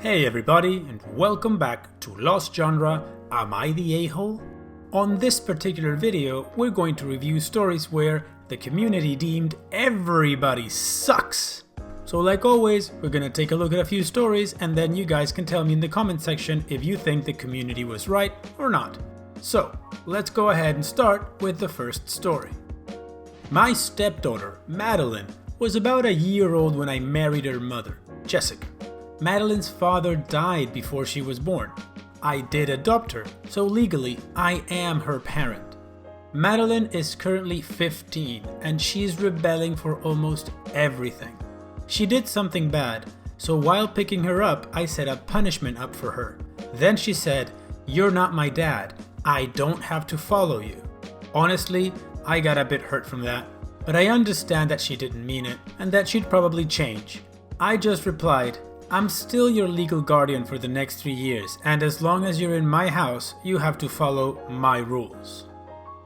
Hey everybody, and welcome back to Lost Genre, Am I the A-Hole? On this particular video, we're going to review stories where the community deemed everybody sucks. So like always, we're gonna take a look at a few stories and then you guys can tell me in the comment section if you think the community was right or not. So, let's go ahead and start with the first story. My stepdaughter, Madeline, was about a year old when I married her mother, Jessica. Madeline's father died before she was born. I did adopt her, so legally I am her parent. Madeline is currently 15 and she's rebelling for almost everything. She did something bad, so while picking her up, I set a punishment up for her. Then she said, "You're not my dad. I don't have to follow you." Honestly, I got a bit hurt from that, but I understand that she didn't mean it and that she'd probably change. I just replied, "I'm still your legal guardian for the next 3 years, and as long as you're in my house, you have to follow my rules."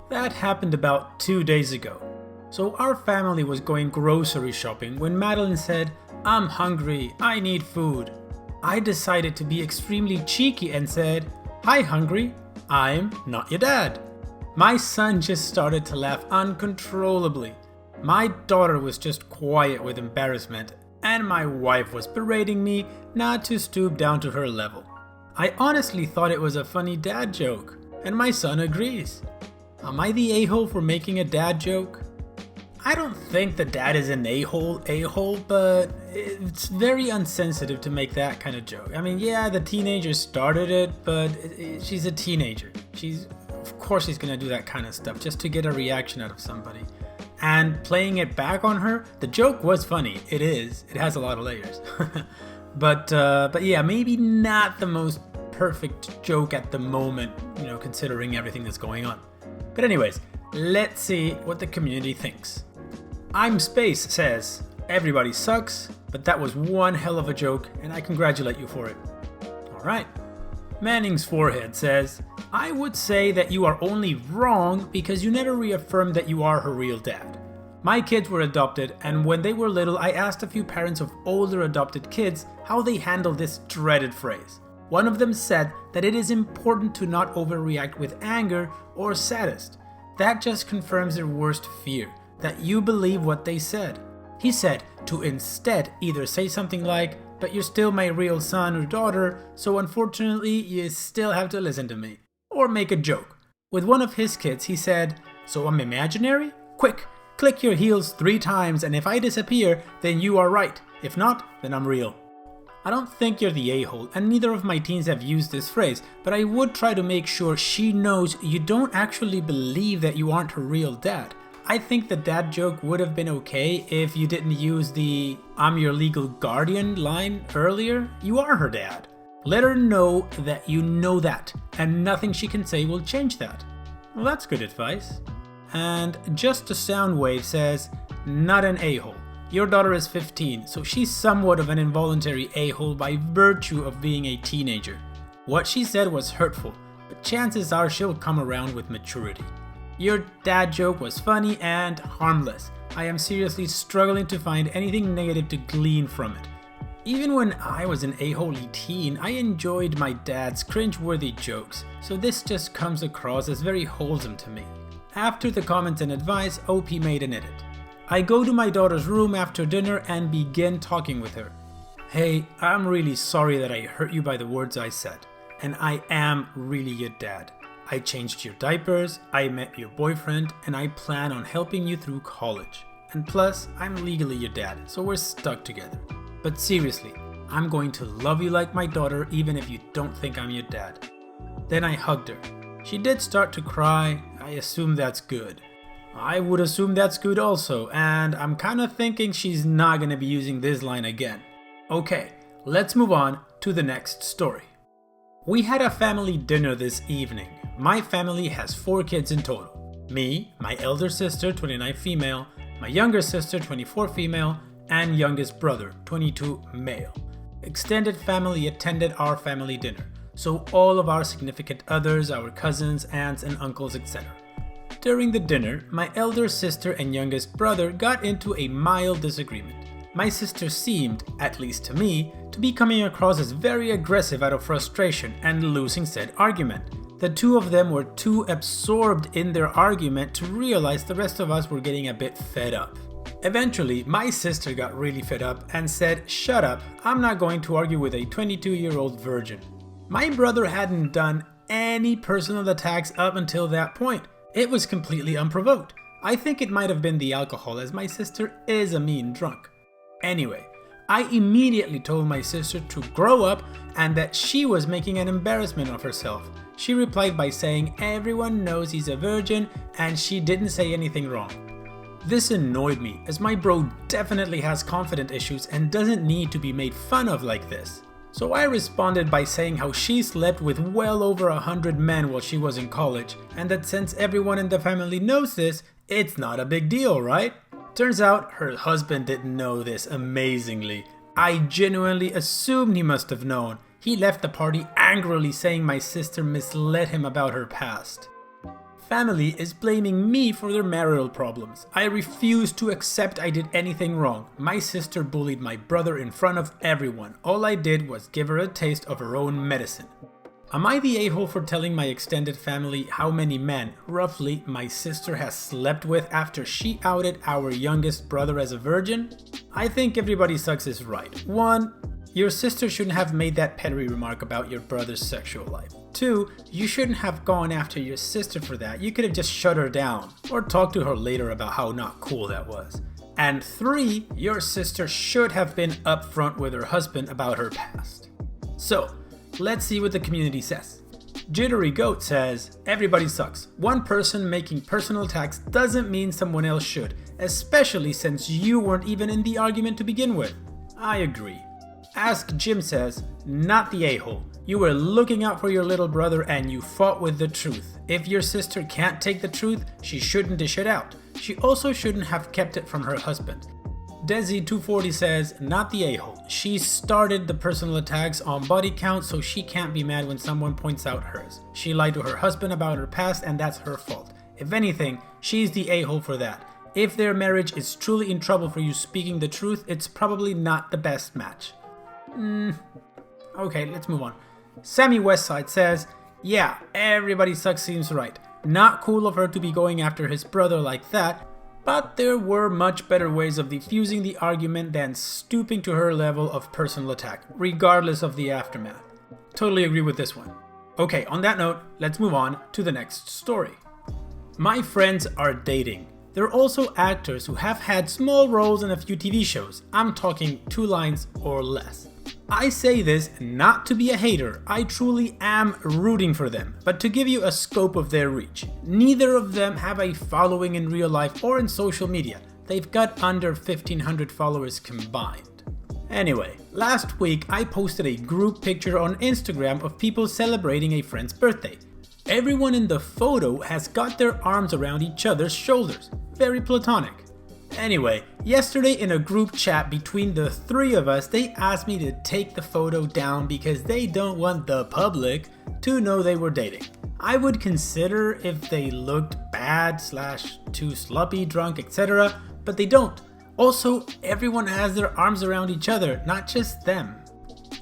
That happened about 2 days ago. So our family was going grocery shopping when Madeline said, "I'm hungry, I need food." I decided to be extremely cheeky and said, "Hi hungry, I'm not your dad." My son just started to laugh uncontrollably. My daughter was just quiet with embarrassment, and my wife was berating me not to stoop down to her level. I honestly thought it was a funny dad joke, and my son agrees. Am I the a-hole for making a dad joke? I don't think the dad is an a-hole, but it's very unsensitive to make that kind of joke. I mean, yeah, the teenager started it, but she's a teenager. Of course she's gonna do that kind of stuff just to get a reaction out of somebody. And playing it back on her, the joke was funny. It is. It has a lot of layers. but yeah, maybe not the most perfect joke at the moment, considering everything that's going on. But anyways, let's see what the community thinks. I'm Space says, "Everybody sucks, but that was one hell of a joke, and I congratulate you for it." Alright. Manning's Forehead says, "I would say that you are only wrong because you never reaffirmed that you are her real dad. My kids were adopted, and when they were little, I asked a few parents of older adopted kids how they handle this dreaded phrase. One of them said that it is important to not overreact with anger or saddest. That just confirms their worst fear, that you believe what they said. He said to instead either say something like, 'But you're still my real son or daughter, so unfortunately you still have to listen to me,' or make a joke. With one of his kids, he said, 'So I'm imaginary? Quick, click your heels 3 times, and if I disappear, then you are right. If not, then I'm real.' I don't think you're the a-hole, and neither of my teens have used this phrase, but I would try to make sure she knows you don't actually believe that you aren't her real dad. I think the dad joke would have been okay if you didn't use the 'I'm your legal guardian' line earlier. You are her dad. Let her know that you know that, and nothing she can say will change that." Well, that's good advice. And Just a Soundwave says, "Not an a-hole. Your daughter is 15, so she's somewhat of an involuntary a-hole by virtue of being a teenager. What she said was hurtful, but chances are she'll come around with maturity. Your dad joke was funny and harmless. I am seriously struggling to find anything negative to glean from it. Even when I was an a-hole-y teen, I enjoyed my dad's cringe-worthy jokes, so this just comes across as very wholesome to me." After the comments and advice, OP made an edit. "I go to my daughter's room after dinner and begin talking with her. 'Hey, I'm really sorry that I hurt you by the words I said, and I am really your dad. I changed your diapers, I met your boyfriend, and I plan on helping you through college. And plus, I'm legally your dad, so we're stuck together. But seriously, I'm going to love you like my daughter even if you don't think I'm your dad.' Then I hugged her. She did start to cry. I assume that's good. I would assume that's good also, and I'm kinda thinking she's not gonna be using this line again. Okay, let's move on to the next story. We had a family dinner this evening. My family has 4 kids in total. Me, my elder sister, 29 female, my younger sister, 24 female, and youngest brother, 22 male. Extended family attended our family dinner, so all of our significant others, our cousins, aunts, and uncles, etc. During the dinner, my elder sister and youngest brother got into a mild disagreement. my sister seemed, at least to me, to be coming across as very aggressive out of frustration and losing said argument. The two of them were too absorbed in their argument to realize the rest of us were getting a bit fed up. Eventually, my sister got really fed up and said, "Shut up, I'm not going to argue with a 22-year-old virgin." My brother hadn't done any personal attacks up until that point. It was completely unprovoked. I think it might have been the alcohol, as my sister is a mean drunk. Anyway, I immediately told my sister to grow up and that she was making an embarrassment of herself. She replied by saying everyone knows he's a virgin and she didn't say anything wrong. This annoyed me, as my bro definitely has confidence issues and doesn't need to be made fun of like this. So I responded by saying how she slept with well over 100 men while she was in college, and that since everyone in the family knows this, it's not a big deal, right? Turns out her husband didn't know this amazingly. I genuinely assumed he must have known. He left the party angrily saying my sister misled him about her past. Family is blaming me for their marital problems. I refuse to accept I did anything wrong. My sister bullied my brother in front of everyone. All I did was give her a taste of her own medicine. Am I the a-hole for telling my extended family how many men, roughly, my sister has slept with after she outed our youngest brother as a virgin? I think everybody sucks is right. 1. Your sister shouldn't have made that petty remark about your brother's sexual life. 2. You shouldn't have gone after your sister for that. You could have just shut her down or talked to her later about how not cool that was. And 3. Your sister should have been upfront with her husband about her past. So, let's see what the community says. Jittery Goat says, everybody sucks. One person making personal attacks doesn't mean someone else should, especially since you weren't even in the argument to begin with. I agree. Ask Jim says, not the a-hole. You were looking out for your little brother and you fought with the truth. If your sister can't take the truth, she shouldn't dish it out. She also shouldn't have kept it from her husband. Desi240 says, not the a-hole. She started the personal attacks on body count, so she can't be mad when someone points out hers. She lied to her husband about her past and that's her fault. If anything, she's the a-hole for that. If their marriage is truly in trouble for you speaking the truth, it's probably not the best match. Okay, let's move on. Sammy Westside says, yeah, everybody sucks seems right. Not cool of her to be going after his brother like that, but there were much better ways of defusing the argument than stooping to her level of personal attack, regardless of the aftermath. Totally agree with this one. Okay, on that note, let's move on to the next story. My friends are dating. They're also actors who have had small roles in a few TV shows. I'm talking 2 lines or less. I say this not to be a hater, I truly am rooting for them, but to give you a scope of their reach. Neither of them have a following in real life or in social media. They've got under 1,500 followers combined. Anyway, last week I posted a group picture on Instagram of people celebrating a friend's birthday. Everyone in the photo has got their arms around each other's shoulders. Very platonic. Anyway, yesterday in a group chat between the 3 of us, they asked me to take the photo down because they don't want the public to know they were dating. I would consider if they looked bad / too sloppy, drunk, etc., but they don't. Also, everyone has their arms around each other, not just them.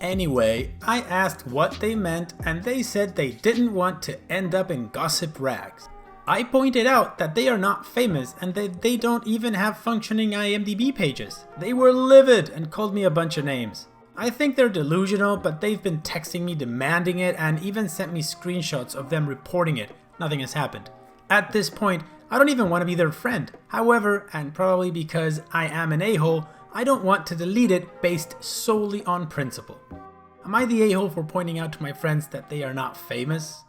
Anyway, I asked what they meant and they said they didn't want to end up in gossip rags. I pointed out that they are not famous and that they don't even have functioning IMDb pages. They were livid and called me a bunch of names. I think they're delusional, but they've been texting me demanding it and even sent me screenshots of them reporting it. Nothing has happened. At this point, I don't even want to be their friend. However, and probably because I am an a-hole, I don't want to delete it based solely on principle. Am I the a-hole for pointing out to my friends that they are not famous?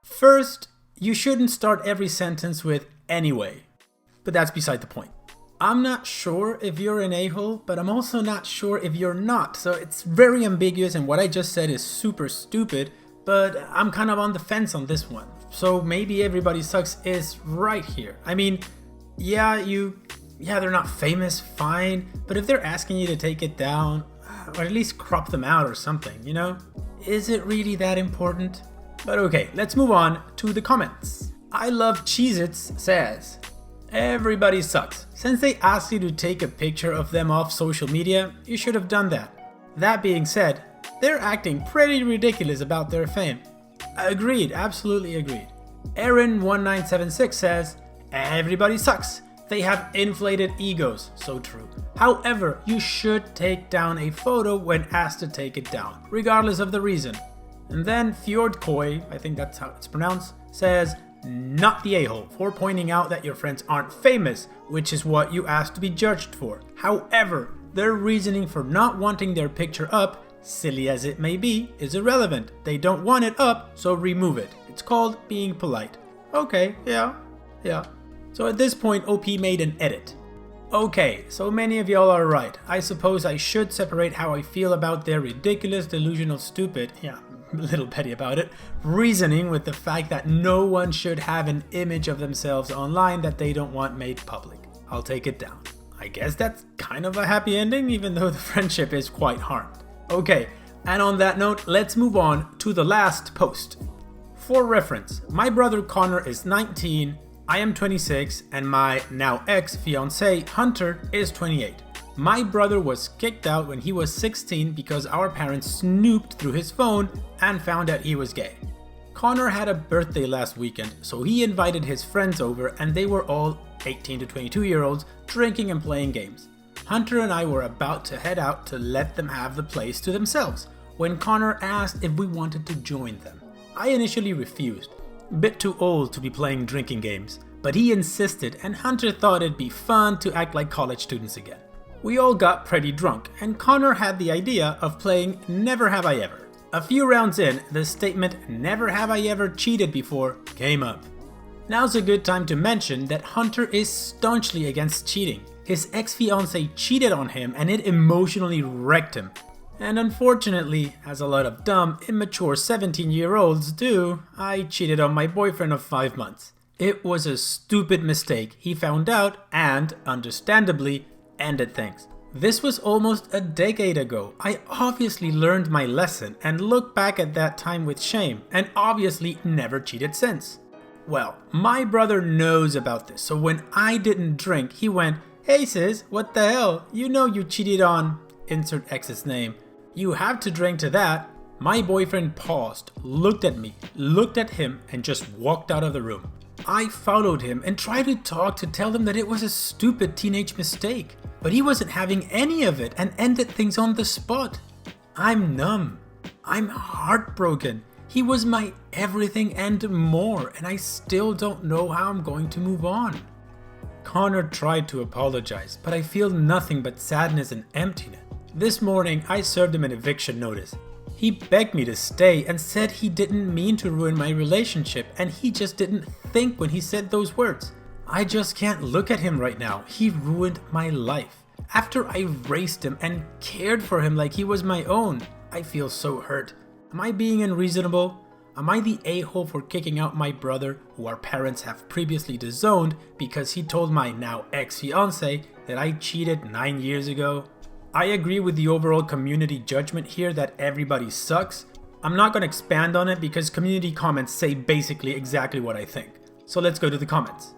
First, you shouldn't start every sentence with anyway, but that's beside the point. I'm not sure if you're an a-hole, but I'm also not sure if you're not, so it's very ambiguous and what I just said is super stupid, but I'm kind of on the fence on this one. So maybe everybody sucks is right here. I mean, yeah, they're not famous, fine, but if they're asking you to take it down, or at least crop them out or something, you know? Is it really that important? But okay, let's move on to the comments. I Love Cheez-Its says, Everybody sucks. Since they asked you to take a picture of them off social media, you should have done that. That being said, they're acting pretty ridiculous about their fame. Agreed, absolutely agreed. Aaron1976 says, everybody sucks. They have inflated egos. So true. However, you should take down a photo when asked to take it down, regardless of the reason. And then Fjordkoi, I think that's how it's pronounced, says, not the a-hole for pointing out that your friends aren't famous, which is what you asked to be judged for. However, their reasoning for not wanting their picture up, silly as it may be, is irrelevant. They don't want it up, so remove it. It's called being polite. Okay, yeah. So at this point, OP made an edit. Okay, so many of y'all are right. I suppose I should separate how I feel about their ridiculous, delusional, stupid, a little petty about it, reasoning with the fact that no one should have an image of themselves online that they don't want made public. I'll take it down. I guess that's kind of a happy ending, even though the friendship is quite harmed. Okay, and on that note, let's move on to the last post. For reference, my brother Connor is 19, I am 26, and my now ex-fiancé Hunter is 28. My brother was kicked out when he was 16 because our parents snooped through his phone and found out he was gay. Connor had a birthday last weekend, so he invited his friends over and they were all 18 to 22-year-olds drinking and playing games. Hunter and I were about to head out to let them have the place to themselves when Connor asked if we wanted to join them. I initially refused, a bit too old to be playing drinking games, but he insisted and Hunter thought it'd be fun to act like college students again. We all got pretty drunk, and Connor had the idea of playing Never Have I Ever. A few rounds in, the statement "Never have I ever cheated before" came up. Now's a good time to mention that Hunter is staunchly against cheating. His ex-fiancée cheated on him and it emotionally wrecked him. And unfortunately, as a lot of dumb, immature 17-year-olds do, I cheated on my boyfriend of 5 months. It was a stupid mistake. He found out and, understandably, ended things. This was almost a decade ago. I obviously learned my lesson and look back at that time with shame and obviously never cheated since. Well, my brother knows about this, so when I didn't drink, he went, "Hey sis, what the hell? You know you cheated on..." insert ex's name. "You have to drink to that." My boyfriend paused, looked at me, looked at him, and just walked out of the room. I followed him and tried to talk to tell him that it was a stupid teenage mistake, but he wasn't having any of it and ended things on the spot. I'm numb. I'm heartbroken. He was my everything and more, and I still don't know how I'm going to move on. Connor tried to apologize, but I feel nothing but sadness and emptiness. This morning, I served him an eviction notice. He begged me to stay and said he didn't mean to ruin my relationship and he just didn't think when he said those words. I just can't look at him right now. He ruined my life. After I raised him and cared for him like he was my own, I feel so hurt. Am I being unreasonable? Am I the a-hole for kicking out my brother, who our parents have previously disowned because he told my now ex-fiancé that I cheated 9 years ago? I agree with the overall community judgment here that everybody sucks. I'm not going to expand on it because community comments say basically exactly what I think. So let's go to the comments.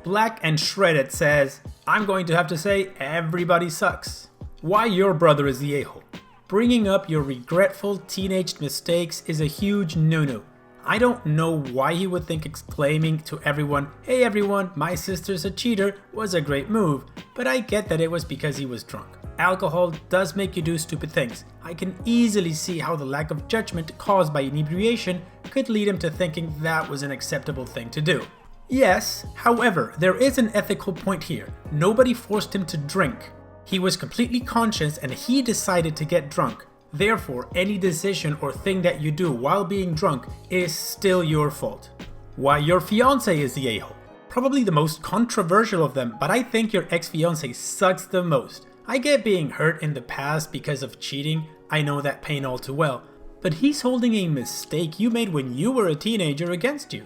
Black and Shredded says, "I'm going to have to say everybody sucks. Why your brother is the a-hole. Bringing up your regretful teenage mistakes is a huge no-no. I don't know why he would think exclaiming to everyone, 'Hey everyone, my sister's a cheater,' was a great move, but I get that it was because he was drunk. Alcohol does make you do stupid things. I can easily see how the lack of judgment caused by inebriation could lead him to thinking that was an acceptable thing to do. Yes, however, there is an ethical point here. Nobody forced him to drink. He was completely conscious and he decided to get drunk. Therefore, any decision or thing that you do while being drunk is still your fault. Why your fiancé is the a-hole. Probably the most controversial of them, but I think your ex-fiancé sucks the most. I get being hurt in the past because of cheating, I know that pain all too well, but he's holding a mistake you made when you were a teenager against you.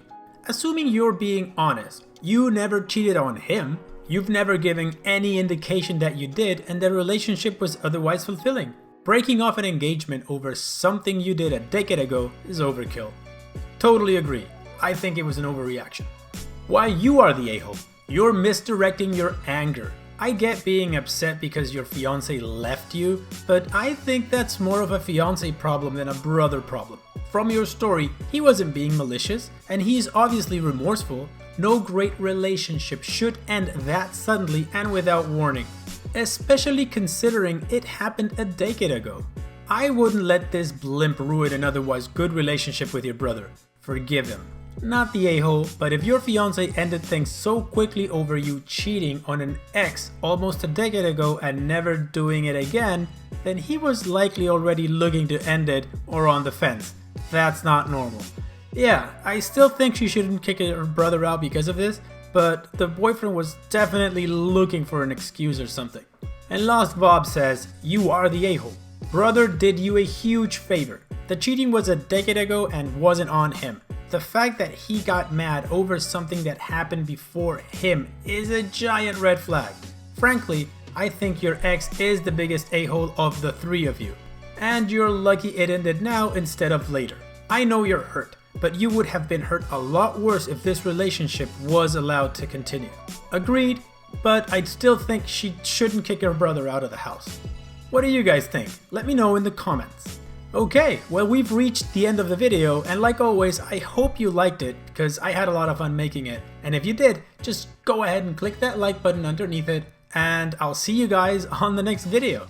Assuming you're being honest, you never cheated on him, you've never given any indication that you did, and the relationship was otherwise fulfilling. Breaking off an engagement over something you did a decade ago is overkill. Totally agree, I think it was an overreaction. Why you are the a-hole. You're misdirecting your anger. I get being upset because your fiance left you, but I think that's more of a fiance problem than a brother problem. From your story, he wasn't being malicious, and he's obviously remorseful. No great relationship should end that suddenly and without warning, especially considering it happened a decade ago. I wouldn't let this blimp ruin an otherwise good relationship with your brother. Forgive him. Not the a-hole, but if your fiance ended things so quickly over you cheating on an ex almost a decade ago and never doing it again, then he was likely already looking to end it or on the fence. That's not normal. Yeah, I still think she shouldn't kick her brother out because of this, but the boyfriend was definitely looking for an excuse or something. And Lost Bob says, you are the a-hole. Brother did you a huge favor. The cheating was a decade ago and wasn't on him. The fact that he got mad over something that happened before him is a giant red flag. Frankly, I think your ex is the biggest a-hole of the three of you. And you're lucky it ended now instead of later. I know you're hurt, but you would have been hurt a lot worse if this relationship was allowed to continue. Agreed, but I'd still think she shouldn't kick her brother out of the house. What do you guys think? Let me know in the comments. Okay, well, we've reached the end of the video, and like always, I hope you liked it because I had a lot of fun making it. And if you did, just go ahead and click that like button underneath it, and I'll see you guys on the next video.